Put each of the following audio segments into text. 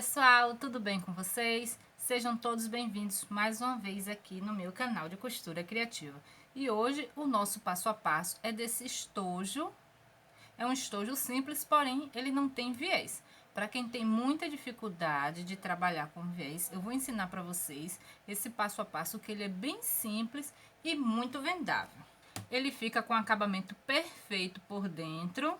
pessoal, tudo bem com vocês? Sejam todos bem-vindos mais uma vez aqui no meu canal de costura criativa. E hoje o nosso passo a passo é desse estojo. É um estojo simples, porém ele não tem viés. Para quem tem muita dificuldade de trabalhar com viés, eu vou ensinar para vocês esse passo a passo que ele é bem simples e muito vendável. Ele fica com acabamento perfeito por dentro.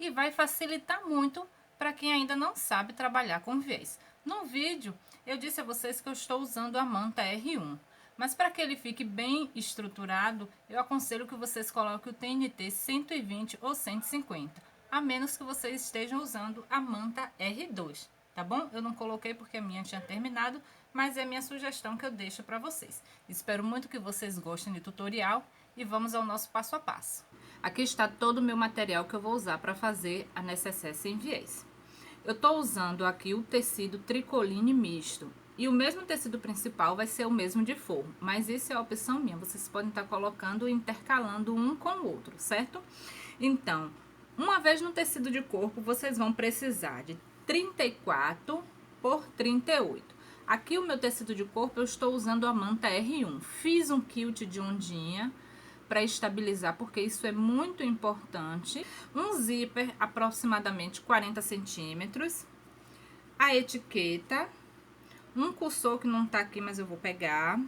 E vai facilitar muito para quem ainda não sabe trabalhar com viés. No vídeo, eu disse a vocês que eu estou usando a manta R1, mas para que ele fique bem estruturado, eu aconselho que vocês coloquem o TNT 120 ou 150, a menos que vocês estejam usando a manta R2, tá bom? Eu não coloquei porque a minha tinha terminado, mas é a minha sugestão que eu deixo para vocês. Espero muito que vocês gostem do tutorial e vamos ao nosso passo a passo. Aqui está todo o meu material que eu vou usar para fazer a necessaire sem viés. Eu tô usando aqui o tecido tricoline misto. E o mesmo tecido principal vai ser o mesmo de forro. Mas isso é a opção minha. Vocês podem estar colocando e intercalando um com o outro, certo? Então, uma vez no tecido de corpo, vocês vão precisar de 34 por 38. Aqui o meu tecido de corpo, eu estou usando a manta R1. Fiz um quilt de ondinha para estabilizar, porque isso é muito importante. Um zíper, aproximadamente 40 centímetros. A etiqueta. Um cursor que não tá aqui, mas eu vou pegar.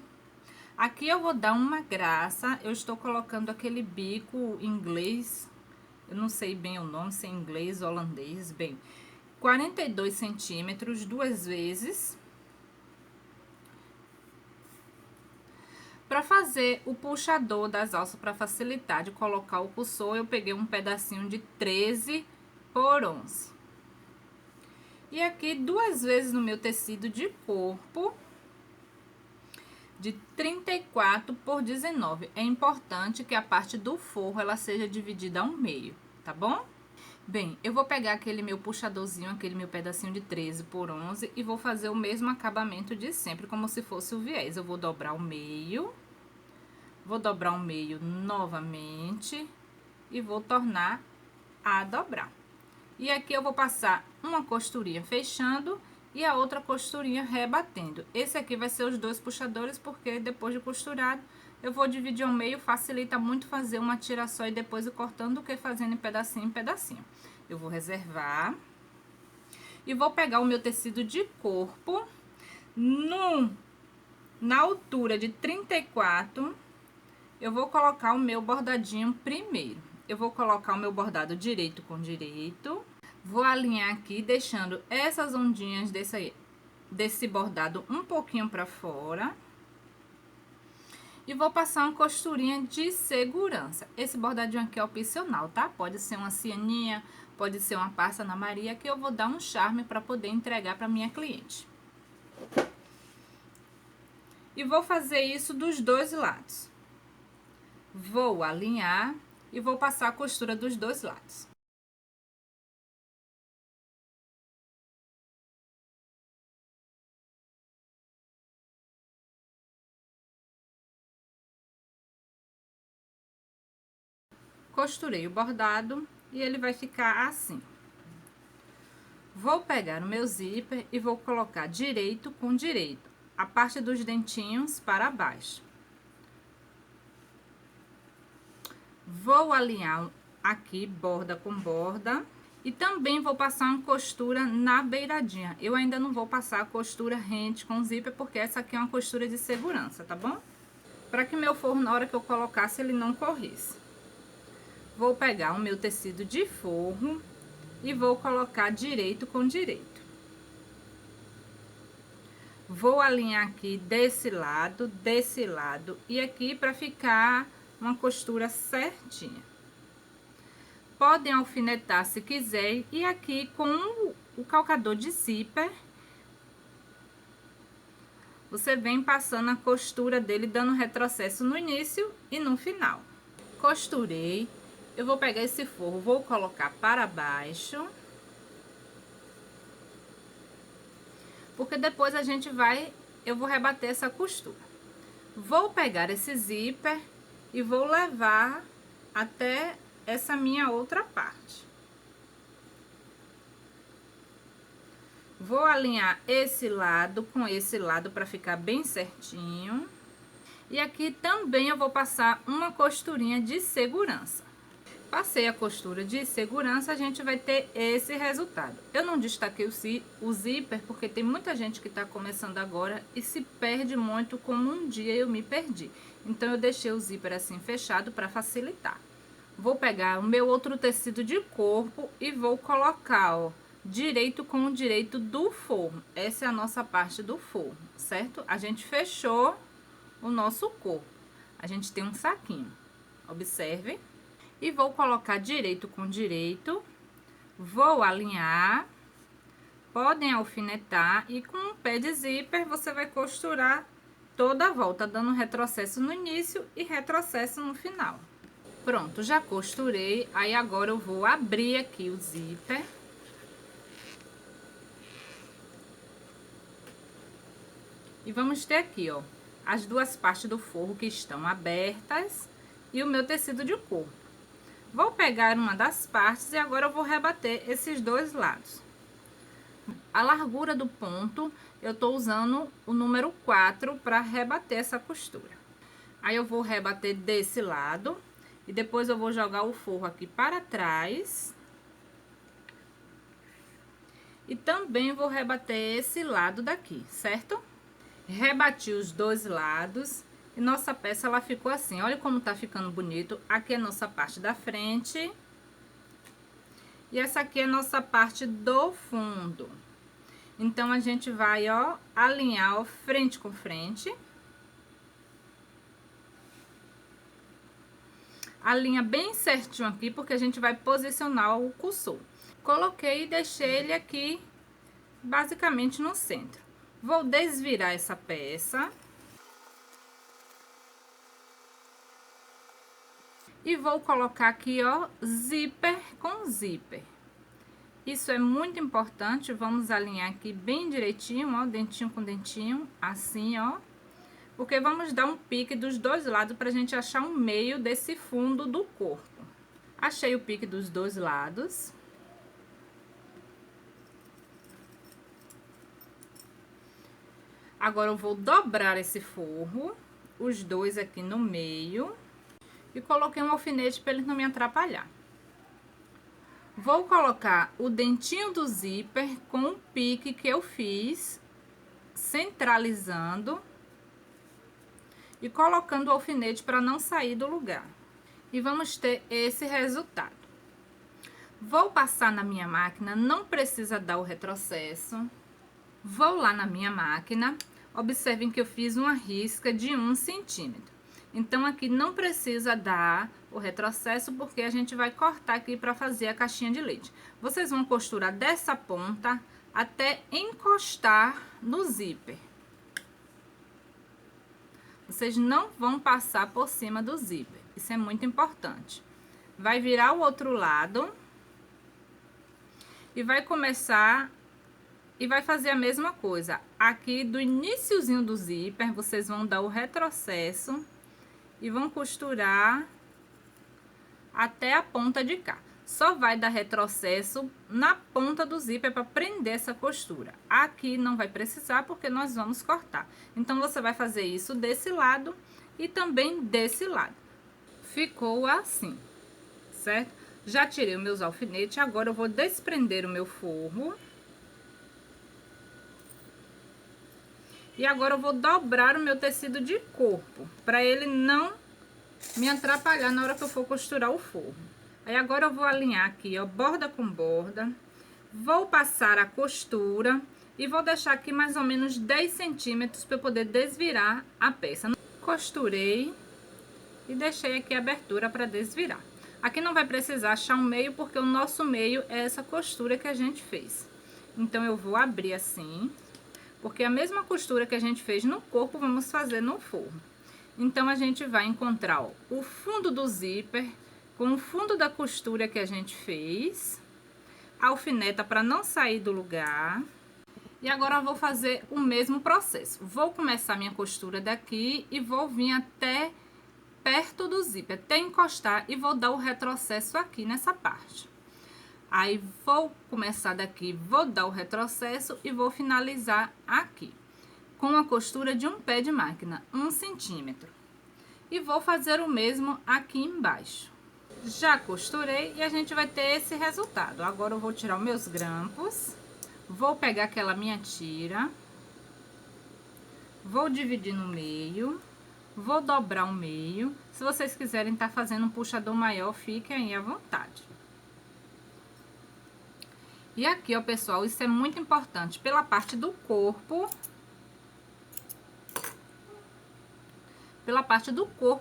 Aqui eu vou dar uma graça. Eu estou colocando aquele bico inglês. Eu não sei bem o nome, se é inglês ou holandês. Bem, 42 centímetros, duas vezes. Para fazer o puxador das alças, para facilitar de colocar o cursor, eu peguei um pedacinho de 13 por 11. E aqui, duas vezes no meu tecido de corpo, de 34 por 19. É importante que a parte do forro, ela seja dividida ao meio, tá bom? Bem, eu vou pegar aquele meu puxadorzinho, aquele meu pedacinho de 13 por 11 e vou fazer o mesmo acabamento de sempre, como se fosse o viés. Eu vou dobrar o meio. Vou dobrar o meio novamente e vou tornar a dobrar. E aqui eu vou passar uma costurinha fechando e a outra costurinha rebatendo. Esse aqui vai ser os dois puxadores, porque depois de costurado, eu vou dividir ao meio, facilita muito fazer uma tira só e depois ir cortando do que fazendo em pedacinho em pedacinho. Eu vou reservar e vou pegar o meu tecido de corpo na altura de 34. Eu vou colocar o meu bordadinho primeiro. Eu vou colocar o meu bordado direito com direito. Vou alinhar aqui, deixando essas ondinhas desse bordado um pouquinho pra fora. E vou passar uma costurinha de segurança. Esse bordadinho aqui é opcional, tá? Pode ser uma cianinha, pode ser uma passa Ana Maria, que eu vou dar um charme pra poder entregar pra minha cliente. E vou fazer isso dos dois lados. Vou alinhar e vou passar a costura dos dois lados. Costurei o bordado e ele vai ficar assim. Vou pegar o meu zíper e vou colocar direito com direito, a parte dos dentinhos para baixo. Vou alinhar aqui borda com borda e também vou passar uma costura na beiradinha. Eu ainda não vou passar a costura rente com zíper, porque essa aqui é uma costura de segurança, tá bom? Para que meu forro, na hora que eu colocasse, ele não corresse. Vou pegar o meu tecido de forro e vou colocar direito com direito. Vou alinhar aqui desse lado e aqui para ficar uma costura certinha. Podem alfinetar se quiser e aqui com o calcador de zíper, você vem passando a costura dele, dando retrocesso no início e no final. Costurei, eu vou pegar esse forro, vou colocar para baixo. Porque depois eu vou rebater essa costura. Vou pegar esse zíper e vou levar até essa minha outra parte. Vou alinhar esse lado com esse lado para ficar bem certinho. E aqui também eu vou passar uma costurinha de segurança. Passei a costura de segurança, a gente vai ter esse resultado. Eu não destaquei o zíper, porque tem muita gente que está começando agora e se perde muito, como um dia eu me perdi. Então, eu deixei o zíper assim fechado para facilitar. Vou pegar o meu outro tecido de corpo e vou colocar, ó, direito com o direito do forro. Essa é a nossa parte do forro, certo? A gente fechou o nosso corpo. A gente tem um saquinho. Observe. E vou colocar direito com direito, vou alinhar, podem alfinetar e com um pé de zíper você vai costurar toda a volta, dando retrocesso no início e retrocesso no final. Pronto, já costurei, aí agora eu vou abrir aqui o zíper. E vamos ter aqui, ó, as duas partes do forro que estão abertas e o meu tecido de corpo. Vou pegar uma das partes e agora eu vou rebater esses dois lados. A largura do ponto, eu tô usando o número 4 para rebater essa costura. Aí eu vou rebater desse lado e depois eu vou jogar o forro aqui para trás. E também vou rebater esse lado daqui, certo? Rebati os dois lados. E nossa peça, ela ficou assim, olha como tá ficando bonito. Aqui é a nossa parte da frente. E essa aqui é a nossa parte do fundo. Então, a gente vai, ó, alinhar, ó, frente com frente. Alinha bem certinho aqui, porque a gente vai posicionar o cursor. Coloquei e deixei ele aqui, basicamente no centro. Vou desvirar essa peça. E vou colocar aqui, ó, zíper com zíper. Isso é muito importante, vamos alinhar aqui bem direitinho, ó, dentinho com dentinho, assim, ó. Porque vamos dar um pique dos dois lados pra gente achar um meio desse fundo do corpo. Achei o pique dos dois lados. Agora eu vou dobrar esse forro, os dois aqui no meio. E coloquei um alfinete para ele não me atrapalhar. Vou colocar o dentinho do zíper com o pique que eu fiz, centralizando e colocando o alfinete para não sair do lugar. E vamos ter esse resultado. Vou passar na minha máquina, não precisa dar o retrocesso. Vou lá na minha máquina, observem que eu fiz uma risca de 1 centímetro. Então, aqui não precisa dar o retrocesso, porque a gente vai cortar aqui para fazer a caixinha de leite. Vocês vão costurar dessa ponta até encostar no zíper. Vocês não vão passar por cima do zíper, isso é muito importante. Vai virar o outro lado e vai começar e vai fazer a mesma coisa. Aqui do iniciozinho do zíper, vocês vão dar o retrocesso e vão costurar até a ponta de cá. Só vai dar retrocesso na ponta do zíper para prender essa costura. Aqui não vai precisar, porque nós vamos cortar. Então, você vai fazer isso desse lado e também desse lado. Ficou assim, certo? Já tirei os meus alfinetes, agora eu vou desprender o meu forro. E agora eu vou dobrar o meu tecido de corpo, para ele não me atrapalhar na hora que eu for costurar o forro. Aí agora eu vou alinhar aqui, ó, borda com borda. Vou passar a costura e vou deixar aqui mais ou menos 10 centímetros para eu poder desvirar a peça. Costurei e deixei aqui a abertura para desvirar. Aqui não vai precisar achar um meio, porque o nosso meio é essa costura que a gente fez. Então, eu vou abrir assim, porque a mesma costura que a gente fez no corpo, vamos fazer no forro. Então, a gente vai encontrar, ó, o fundo do zíper com o fundo da costura que a gente fez, alfineta para não sair do lugar. E agora eu vou fazer o mesmo processo. Vou começar minha costura daqui e vou vir até perto do zíper, até encostar, e vou dar o retrocesso aqui nessa parte. Aí vou começar daqui, vou dar o retrocesso e vou finalizar aqui com a costura de um pé de máquina, 1 centímetro. E vou fazer o mesmo aqui embaixo. Já costurei e a gente vai ter esse resultado. Agora eu vou tirar os meus grampos, vou pegar aquela minha tira, vou dividir no meio, vou dobrar o meio. Se vocês quiserem estar fazendo um puxador maior, fiquem aí à vontade. E aqui, ó, pessoal, isso é muito importante. Pela parte do corpo,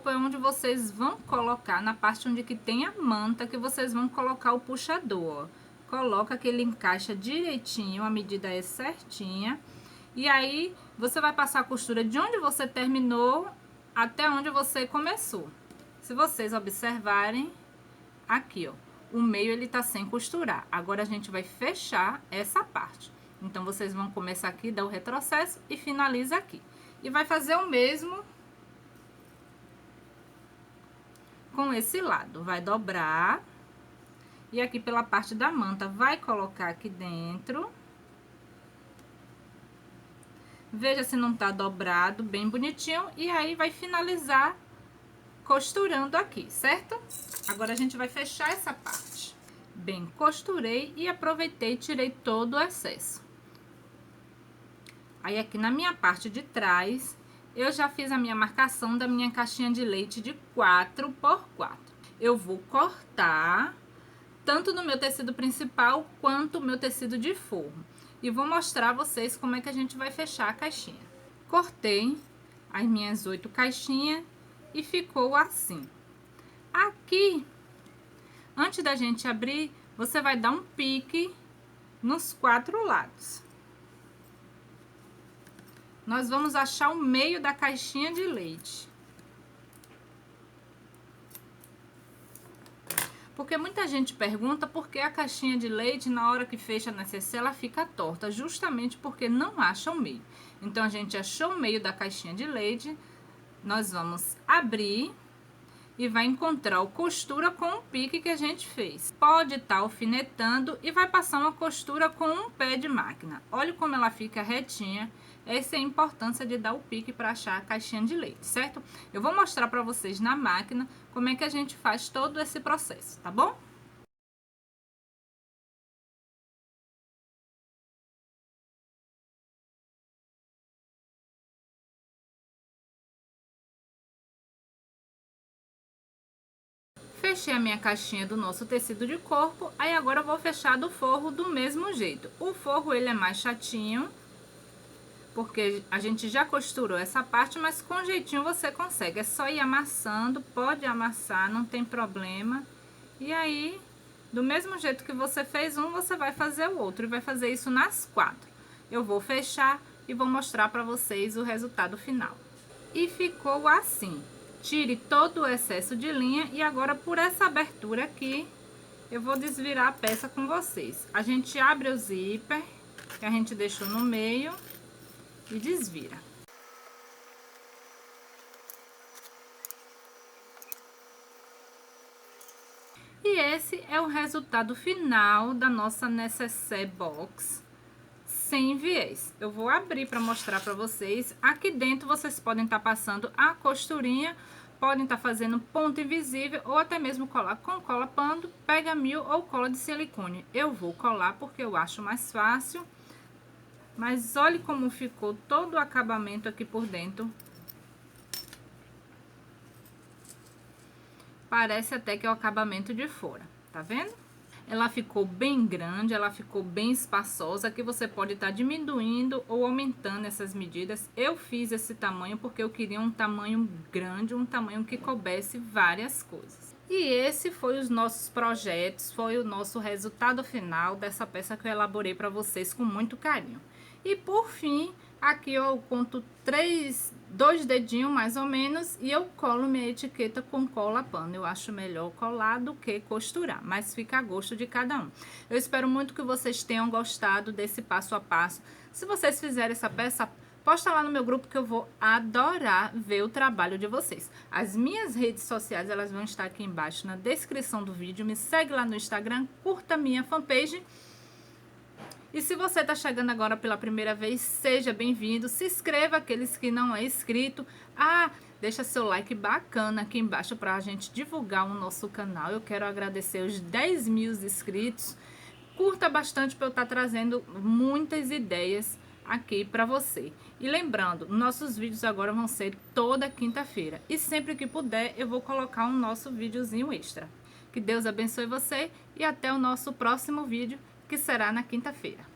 é onde vocês vão colocar, na parte onde que tem a manta, que vocês vão colocar o puxador, ó. Coloca que ele encaixa direitinho, a medida é certinha. E aí, você vai passar a costura de onde você terminou até onde você começou. Se vocês observarem, aqui, ó, o meio ele tá sem costurar. Agora a gente vai fechar essa parte. Então, vocês vão começar aqui, dar o retrocesso e finaliza aqui. E vai fazer o mesmo com esse lado. Vai dobrar. E aqui pela parte da manta, vai colocar aqui dentro. Veja se não tá dobrado, bem bonitinho. E aí, vai finalizar costurando aqui, certo? Agora, a gente vai fechar essa parte. Bem, costurei e aproveitei e tirei todo o excesso. Aí, aqui na minha parte de trás, eu já fiz a minha marcação da minha caixinha de leite de 4 por 4. Eu vou cortar tanto no meu tecido principal quanto o meu tecido de forro. E vou mostrar a vocês como é que a gente vai fechar a caixinha. Cortei as minhas 8 caixinhas e ficou assim. Aqui, antes da gente abrir, você vai dar um pique nos 4 lados. Nós vamos achar o meio da caixinha de leite. Porque muita gente pergunta por que a caixinha de leite, na hora que fecha a necessaire, ela fica torta. Justamente porque não acha o meio. Então, a gente achou o meio da caixinha de leite. Nós vamos abrir e vai encontrar a costura com o pique que a gente fez. Pode estar alfinetando e vai passar uma costura com um pé de máquina. Olha como ela fica retinha. Essa é a importância de dar o pique para achar a caixinha de leite, certo? Eu vou mostrar para vocês na máquina como é que a gente faz todo esse processo, tá bom? Fechei a minha caixinha do nosso tecido de corpo, aí agora eu vou fechar do forro do mesmo jeito. O forro, ele é mais chatinho, porque a gente já costurou essa parte, mas com jeitinho você consegue. É só ir amassando, pode amassar, não tem problema. E aí, do mesmo jeito que você fez um, você vai fazer o outro. E vai fazer isso nas 4. Eu vou fechar e vou mostrar pra vocês o resultado final. E ficou assim. Tire todo o excesso de linha e agora por essa abertura aqui, eu vou desvirar a peça com vocês. A gente abre o zíper, que a gente deixou no meio, e desvira. E esse é o resultado final da nossa necessaire box sem viés. Eu vou abrir para mostrar para vocês. Aqui dentro vocês podem estar passando a costurinha, podem estar fazendo ponto invisível ou até mesmo colar com cola pano, pega-mil ou cola de silicone. Eu vou colar porque eu acho mais fácil. Mas olhe como ficou todo o acabamento aqui por dentro. Parece até que é o acabamento de fora, tá vendo? Ela ficou bem grande, ela ficou bem espaçosa. Aqui você pode estar diminuindo ou aumentando essas medidas. Eu fiz esse tamanho porque eu queria um tamanho grande, um tamanho que coubesse várias coisas. E esse foi os nossos projetos, foi o nosso resultado final dessa peça que eu elaborei para vocês com muito carinho. E por fim, aqui eu conto 2 dedinhos mais ou menos e eu colo minha etiqueta com cola pano. Eu acho melhor colar do que costurar, mas fica a gosto de cada um. Eu espero muito que vocês tenham gostado desse passo a passo. Se vocês fizerem essa peça, Posta lá no meu grupo que eu vou adorar ver o trabalho de vocês. As minhas redes sociais, elas vão estar aqui embaixo na descrição do vídeo. Me segue lá no Instagram, curta minha fanpage. E se você está chegando agora pela primeira vez, seja bem-vindo. Se inscreva, aqueles que não é inscrito. Deixa seu like bacana aqui embaixo para a gente divulgar o nosso canal. Eu quero agradecer os 10 mil inscritos. Curta bastante para eu estar trazendo muitas ideias aqui para você. E lembrando, nossos vídeos agora vão ser toda quinta-feira. E sempre que puder, eu vou colocar um nosso videozinho extra. Que Deus abençoe você e até o nosso próximo vídeo, que será na quinta-feira.